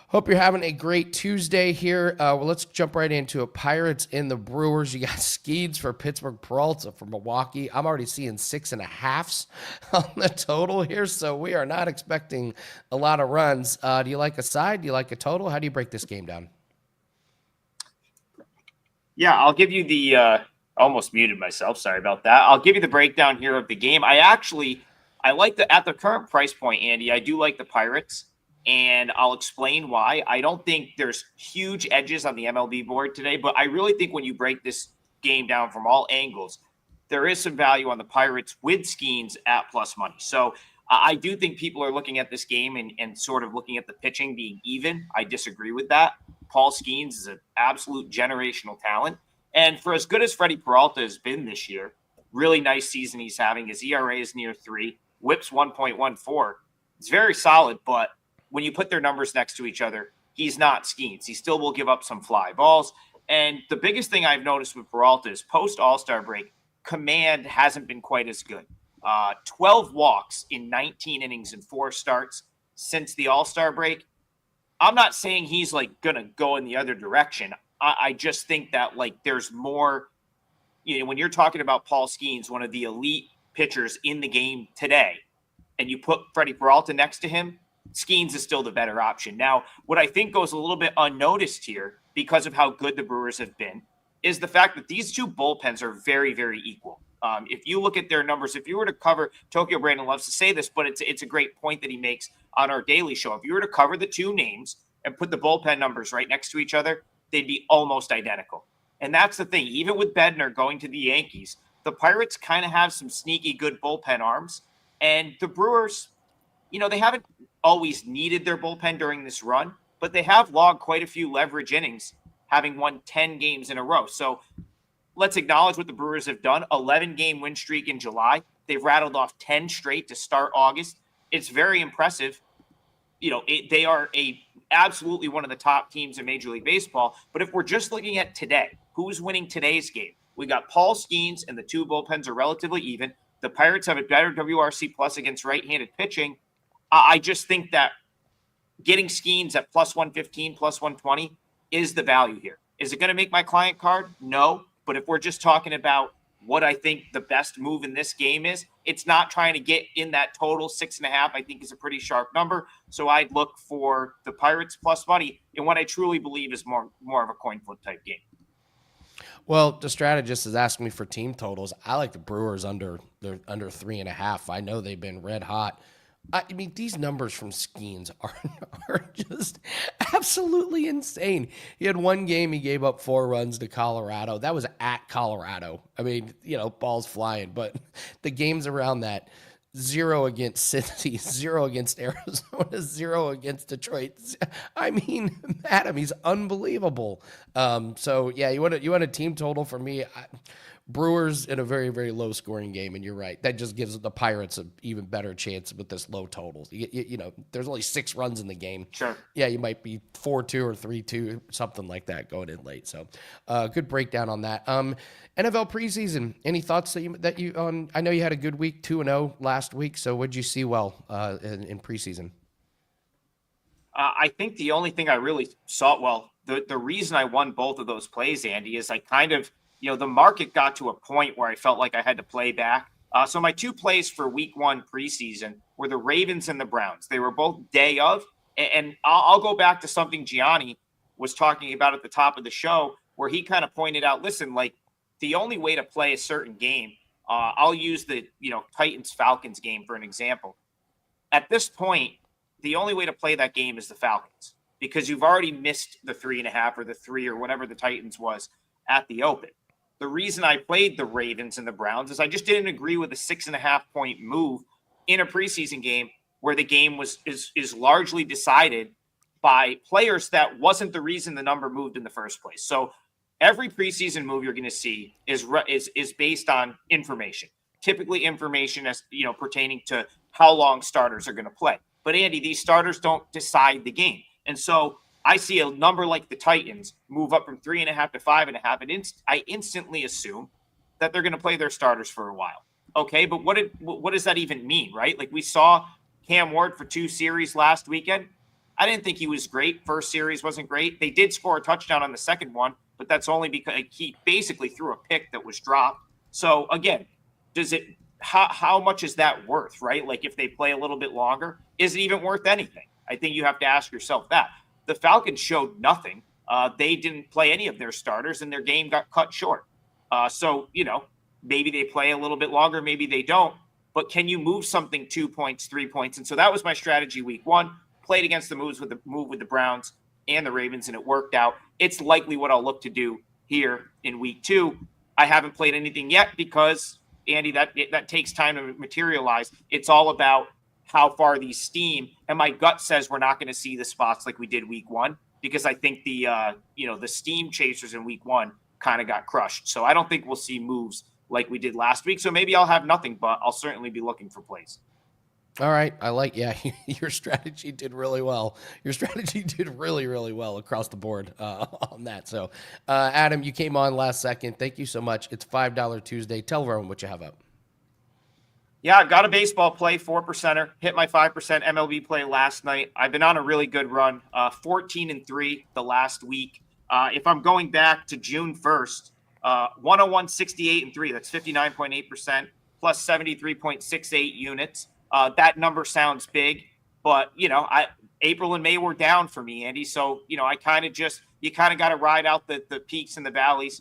hope you're having a great Tuesday here. Well, let's jump right into it. Pirates and the Brewers. You got Skeeds for Pittsburgh, Peralta for Milwaukee. I'm already seeing 6.5s on the total here, so we are not expecting a lot of runs. Do you like a side? Do you like a total? How do you break this game down? Yeah, I'll give you the almost muted myself. Sorry about that. I'll give you the breakdown here of the game. I like at the current price point, Andy, I do like the Pirates, and I'll explain why. I don't think there's huge edges on the MLB board today, but I really think when you break this game down from all angles, there is some value on the Pirates with Skeens at plus money. So I do think people are looking at this game and sort of looking at the pitching being even. I disagree with that. Paul Skeens is an absolute generational talent. And for as good as Freddie Peralta has been this year, really nice season he's having. His ERA is near 3, whips 1.14. It's very solid, but when you put their numbers next to each other, he's not Skeens. He still will give up some fly balls. And the biggest thing I've noticed with Peralta is post All-Star break, command hasn't been quite as good. 12 walks in 19 innings and 4 starts since the All-Star break. I'm not saying he's like going to go in the other direction. I just think that like there's more, when you're talking about Paul Skeens, one of the elite pitchers in the game today, and you put Freddie Peralta next to him, Skeens is still the better option. Now, what I think goes a little bit unnoticed here because of how good the Brewers have been is the fact that these two bullpens are very, very equal. If you look at their numbers, if you were to cover, Tokyo Brandon loves to say this, but it's a great point that he makes on our daily show. If you were to cover the two names and put the bullpen numbers right next to each other, they'd be almost identical. And that's the thing. Even with Bednar going to the Yankees, the Pirates kind of have some sneaky good bullpen arms. And the Brewers, they haven't always needed their bullpen during this run, but they have logged quite a few leverage innings, having won 10 games in a row. So let's acknowledge what the Brewers have done. 11-game win streak in July. They've rattled off 10 straight to start August. It's very impressive. They are absolutely one of the top teams in Major League Baseball. But if we're just looking at today, who's winning today's game? We got Paul Skeens, and the two bullpens are relatively even. The Pirates have a better WRC plus against right-handed pitching. I just think that getting Skeens at plus 115, plus 120 is the value here. Is it going to make my client card? No. But if we're just talking about what I think the best move in this game is, it's not trying to get in that total 6.5. I think is a pretty sharp number. So I'd look for the Pirates plus money in what I truly believe is more of a coin flip type game. Well, the strategist is asking me for team totals. I like the Brewers under 3.5. I know they've been red hot. I mean, these numbers from Skeens are just absolutely insane. He had one game, he gave up 4 runs to Colorado. That was at Colorado. I mean, balls flying, but the games around that, 0 against Cincy, 0 against Arizona, 0 against Detroit. I mean, Adam, he's unbelievable. So yeah, you want a team total for me? Brewers in a very, very low scoring game, and you're right. That just gives the Pirates an even better chance with this low total. There's only 6 runs in the game. Sure. Yeah, you might be 4-2 or 3-2, something like that going in late. So, good breakdown on that. NFL preseason. Any thoughts that you on? I know you had a good week, 2-0 last week. So, what'd you see in preseason? I think the only thing I really saw, the reason I won both of those plays, Andy, is I kind of. The market got to a point where I felt like I had to play back. So my 2 plays for week 1 preseason were the Ravens and the Browns. They were both day of. And I'll go back to something Gianni was talking about at the top of the show, where he kind of pointed out, listen, like the only way to play a certain game, I'll use the, Titans-Falcons game for an example. At this point, the only way to play that game is the Falcons, because you've already missed the 3.5 or the 3 or whatever the Titans was at the open. The reason I played the Ravens and the Browns is I just didn't agree with a 6.5 point move in a preseason game where the game is largely decided by players that wasn't the reason the number moved in the first place. So every preseason move you're going to see is based on information, typically information as pertaining to how long starters are going to play. But Andy, these starters don't decide the game, and so I see a number like the Titans move up from 3.5 to 5.5, and I instantly assume that they're going to play their starters for a while. Okay, but what does that even mean, right? Like we saw Cam Ward for 2 series last weekend. I didn't think he was great. First series wasn't great. They did score a touchdown on the second one, but that's only because he basically threw a pick that was dropped. So again, how much is that worth, right? Like if they play a little bit longer, is it even worth anything? I think you have to ask yourself that. The Falcons showed nothing. They didn't play any of their starters, and their game got cut short. So, maybe they play a little bit longer, maybe they don't. But can you move something 2 points, 3 points? And so that was my strategy week 1. Played against the move with the Browns and the Ravens, and it worked out. It's likely what I'll look to do here in week 2. I haven't played anything yet because, Andy, that takes time to materialize. It's all about how far these steam, and my gut says we're not going to see the spots like we did week 1, because I think the steam chasers in week 1 kind of got crushed. So I don't think we'll see moves like we did last week. So maybe I'll have nothing, but I'll certainly be looking for plays. All right. Your strategy did really well. Your strategy did really, really well across the board on that. So, Adam, you came on last second. Thank you so much. It's $5 Tuesday. Tell everyone what you have up. Yeah, I've got a baseball play, 4%er. Hit my 5% MLB play last night. I've been on a really good run, 14-3 the last week. If I'm going back to June 1st, 101, 68-3. That's 59.8% plus 73.68 units. That number sounds big, but April and May were down for me, Andy. So, you kind of got to ride out the peaks and the valleys.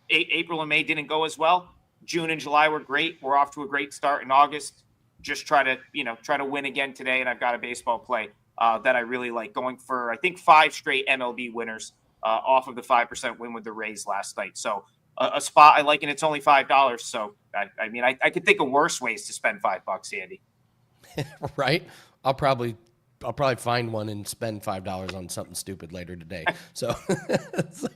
April and May didn't go as well. June and July were great. We're off to a great start in August. Just try to win again today. And I've got a baseball play that I really like, going for, I think, 5 straight MLB winners off of the 5% win with the Rays last night. So a spot I like, and it's only $5. So I could think of worse ways to spend $5, Andy. Right. I'll probably find one and spend $5 on something stupid later today. So,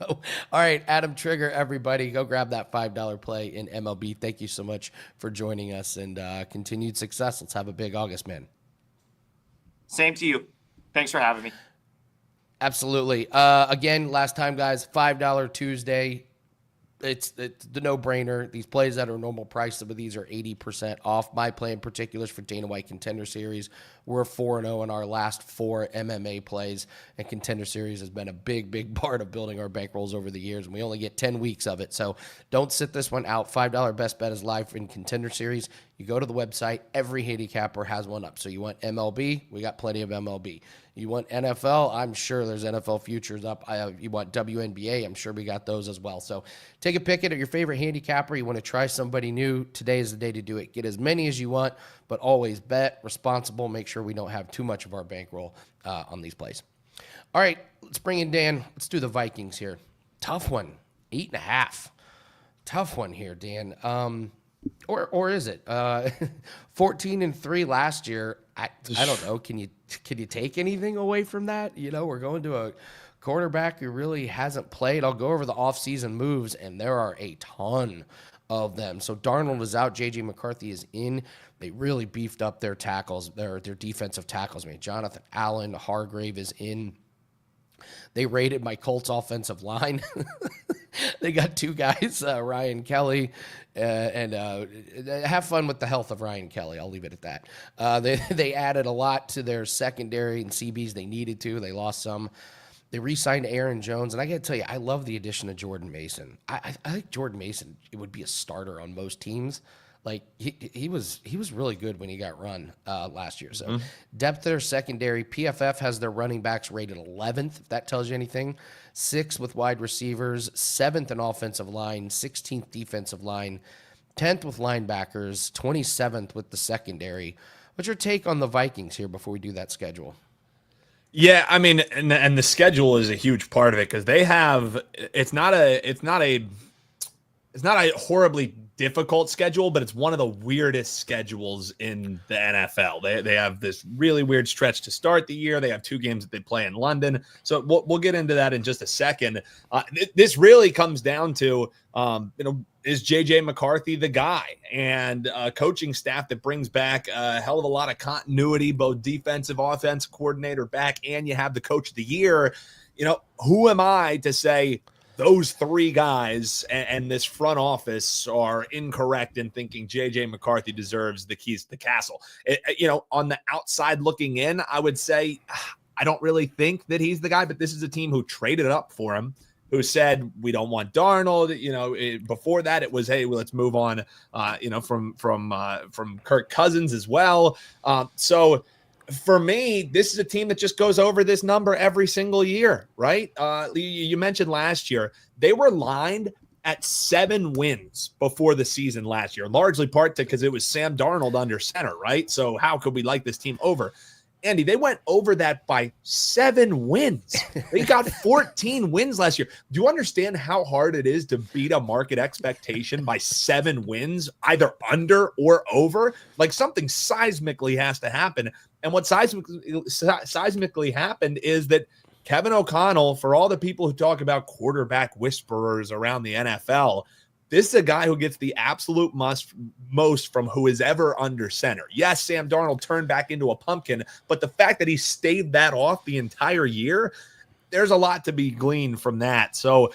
all right, Adam Trigger, everybody, go grab that $5 play in MLB. Thank you so much for joining us, and continued success. Let's have a big August, man. Same to you. Thanks for having me. Absolutely. Again, last time, guys, $5 Tuesday. It's the no-brainer. These plays that are normal price, some of these are 80% off. My play in particulars for Dana White Contender Series, we're 4-0 in our last 4 MMA plays, and Contender Series has been a big, big part of building our bankrolls over the years, and we only get 10 weeks of it. So don't sit this one out. $5 best bet is live in Contender Series. You go to the website, every handicapper has one up. So you want MLB, we got plenty of MLB. You want NFL, I'm sure there's NFL futures up. You want WNBA, I'm sure we got those as well. So take a pick at your favorite handicapper. You want to try somebody new, today is the day to do it. Get as many as you want, but always bet responsible. Make sure we don't have too much of our bankroll on these plays. All right, let's bring in Dan. Let's do the Vikings here. Tough one, 8.5. Tough one here, Dan. Or is it 14-3 last year? I don't know. Can you take anything away from that? We're going to a quarterback who really hasn't played. I'll go over the offseason moves, and there are a ton of them. So Darnold is out. J.J. McCarthy is in. They really beefed up their tackles, their defensive tackles. Jonathan Allen, Hargrave is in. They raided my Colts offensive line. They got 2 guys, Ryan Kelly, and have fun with the health of Ryan Kelly. I'll leave it at that. They added a lot to their secondary and CBs. They needed to. They lost some. They re-signed Aaron Jones, and I got to tell you, I love the addition of Jordan Mason. I think Jordan Mason, it would be a starter on most teams. Like he was really good when he got run last year. So depth their secondary. PFF has their running backs rated 11th, if that tells you anything. 6th with wide receivers, 7th in offensive line, 16th defensive line, 10th with linebackers, 27th with the secondary. What's your take on the Vikings here before we do that schedule? Yeah, I mean, and the schedule is a huge part of it because they have it's not a horribly difficult schedule, but it's one of the weirdest schedules in the NFL. They have this really weird stretch to start the year. They have 2 games that they play in London. So we'll get into that in just a second. This really comes down to, is J.J. McCarthy the guy? And a coaching staff that brings back a hell of a lot of continuity, both defensive, offensive coordinator back, and you have the coach of the year. Who am I to say those 3 guys and this front office are incorrect in thinking J.J. McCarthy deserves the keys to the castle? On the outside looking in, I would say I don't really think that he's the guy, but this is a team who traded up for him, who said, we don't want Darnold. Before that, it was, hey, well, let's move on, from Kirk Cousins as well. So for me, this is a team that just goes over this number every single year, right? You mentioned last year, they were lined at 7 wins before the season last year, largely part because it was Sam Darnold under center, right? So how could we like this team over? Andy, they went over that by 7 wins. They got 14 wins last year. Do you understand how hard it is to beat a market expectation by 7 wins, either under or over? Like, something seismically has to happen. And what seismically happened is that Kevin O'Connell, for all the people who talk about quarterback whisperers around the NFL, this is a guy who gets the absolute most from who is ever under center. Yes, Sam Darnold turned back into a pumpkin, but the fact that he staved that off the entire year, there's a lot to be gleaned from that. So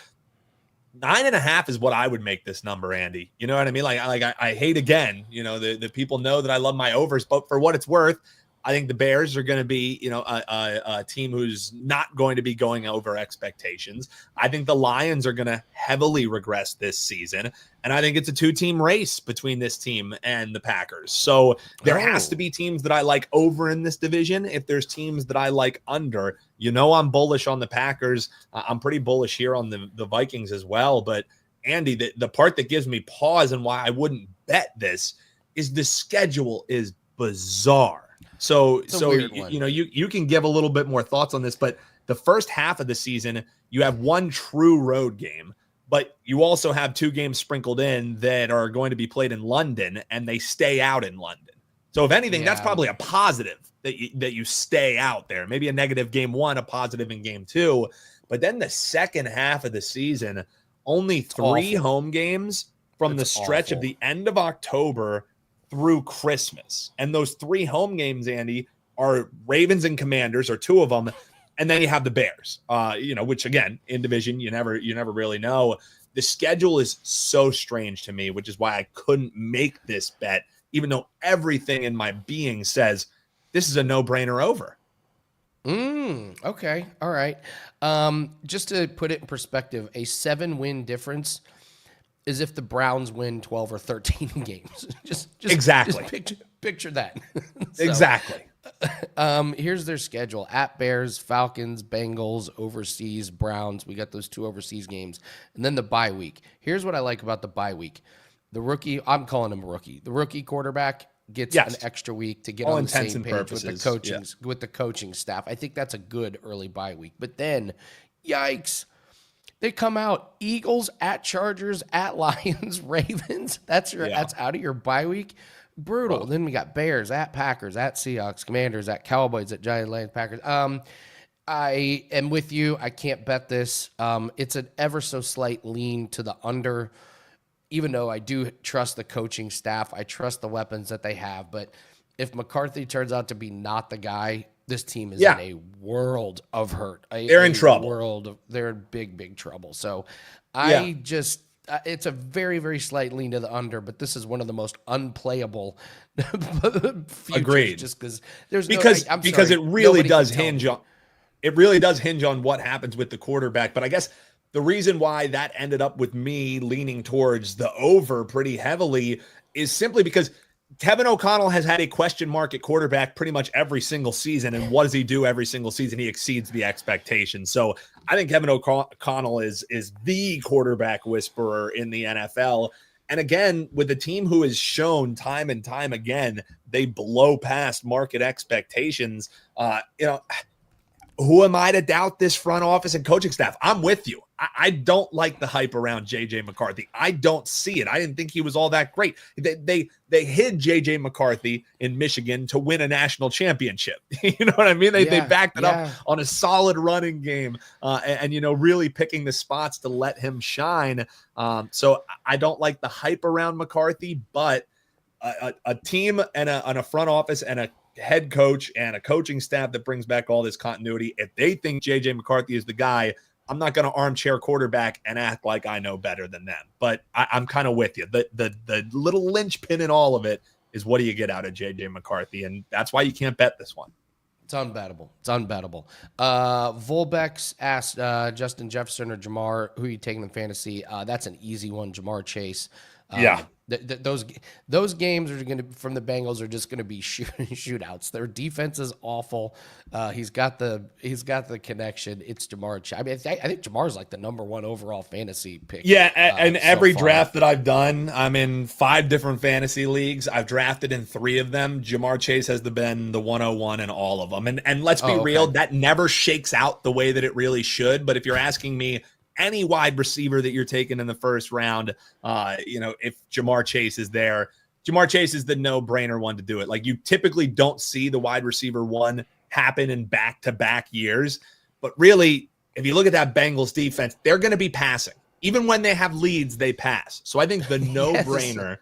9.5 is what I would make this number, Andy. You know what I mean? I hate, again, the people know that I love my overs, but for what it's worth, I think the Bears are going to be, a team who's not going to be going over expectations. I think the Lions are going to heavily regress this season. And I think it's a 2-team race between this team and the Packers. So there has to be teams that I like over in this division. If there's teams that I like under, I'm bullish on the Packers. I'm pretty bullish here on the Vikings as well. But Andy, the part that gives me pause and why I wouldn't bet this is the schedule is bizarre. So you can give a little bit more thoughts on this, but the first half of the season, you have one true road game, but you also have 2 games sprinkled in that are going to be played in London, and they stay out in London. So if anything, that's probably a positive that you stay out there. Maybe a negative game 1, a positive in game 2. But then the second half of the season, only 3 home games from the stretch of the end of October through Christmas. And those 3 home games, Andy, are Ravens and Commanders, or 2 of them. And then you have the Bears, which again, in division, you never really know. The schedule is so strange to me, which is why I couldn't make this bet, even though everything in my being says this is a no-brainer over. Okay. All right. Just to put it in perspective, a 7-win difference is if the Browns win 12 or 13 games. Just exactly. Just picture that. Exactly. Here's their schedule: at Bears, Falcons, Bengals, overseas, Browns. We got those 2 overseas games, and then the bye week. Here's what I like about the bye week: the rookie. I'm calling him a rookie. The rookie quarterback gets an extra week to get on the same page with the coaching staff. I think that's a good early bye week. But then, yikes. They come out Eagles, at Chargers, at Lions, Ravens. That's out of your bye week. Brutal. Well, then we got Bears, at Packers, at Seahawks, Commanders, at Cowboys, at Giants, Lions, Packers. I am with you. I can't bet this. It's an ever so slight lean to the under, even though I do trust the coaching staff. I trust the weapons that they have. But if McCarthy turns out to be not the guy, this team is in a world of hurt. They're in trouble. They're in big, big trouble. So it's a very, very slight lean to the under, but this is one of the most unplayable futures. Agreed. Just because it really does hinge on what happens with the quarterback. But I guess the reason why that ended up with me leaning towards the over pretty heavily is simply because Kevin O'Connell has had a question mark at quarterback pretty much every single season. And what does he do every single season? He exceeds the expectations. So I think Kevin O'Connell is the quarterback whisperer in the NFL. And again, with a team who has shown time and time again, they blow past market expectations. Who am I to doubt this front office and coaching staff? I'm with you. I don't like the hype around J.J. McCarthy. I don't see it. I didn't think he was all that great. They hid J.J. McCarthy in Michigan to win a national championship. You know what I mean? They backed it up on a solid running game and really picking the spots to let him shine. So I don't like the hype around McCarthy, but a team and a front office and a head coach and a coaching staff that brings back all this continuity, if they think J.J. McCarthy is the guy, I'm not going to armchair quarterback and act like I know better than them. But I'm kind of with you. The little linchpin in all of it is, what do you get out of J.J. McCarthy? And that's why you can't bet this one. It's unbettable. Volbex asked Justin Jefferson or Jamar, who are you taking in fantasy? That's an easy one, Jamar Chase. Those games are going to, from the Bengals, are just going to be shootouts. Their defense is awful. He's got the connection. It's Jamar. I think Jamar's like the number 1 overall fantasy pick. Yeah, and every draft that I've done, I'm in 5 different fantasy leagues. I've drafted in 3 of them. Jamar Chase has been the 101 in all of them. And let's be real, that never shakes out the way that it really should. But if you're asking me, any wide receiver that you're taking in the first round, if Jamar Chase is there, Jamar Chase is the no-brainer one to do it. Like, you typically don't see the wide receiver 1 happen in back-to-back years. But really, if you look at that Bengals defense, they're going to be passing. even when they have leads, they pass. So I think the no-brainer,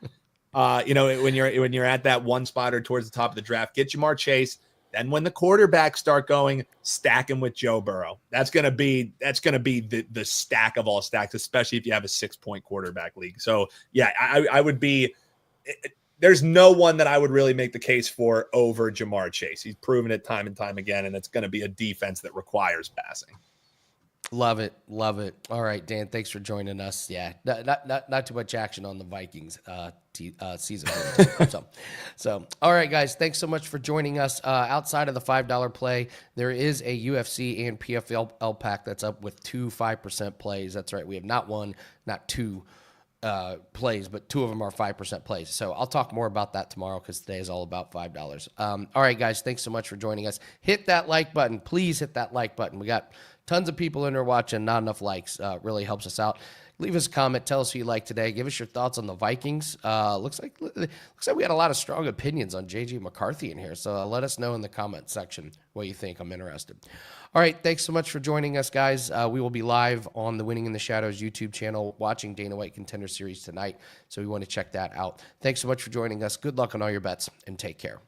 when you're at that one spot or towards the top of the draft, get Jamar Chase. Then when the quarterbacks start going, stack him with Joe Burrow. That's gonna be the stack of all stacks, especially if you have a 6-point quarterback league. So yeah, I would be. There's no one that I would really make the case for over Jamar Chase. He's proven it time and time again, and it's going to be a defense that requires passing. Love it. All right, Dan, thanks for joining us. Yeah, not too much action on the Vikings season. So, all right, guys, thanks so much for joining us. Outside of the $5 play, there is a UFC and PFL pack that's up with 2 5% plays. That's right. We have not one, not two plays, but 2 of them are 5% plays. So I'll talk more about that tomorrow because today is all about $5. All right, guys, thanks so much for joining us. Hit that like button. Please hit that like button. We got tons of people in there watching, not enough likes. Really helps us out. Leave us a comment. Tell us who you like today. Give us your thoughts on the Vikings. Looks like we had a lot of strong opinions on J.J. McCarthy in here. So let us know in the comment section what you think. I'm interested. All right. Thanks so much for joining us, guys. We will be live on the Winning in the Shadows YouTube channel watching Dana White Contender Series tonight. So we want to check that out. Thanks so much for joining us. Good luck on all your bets and take care.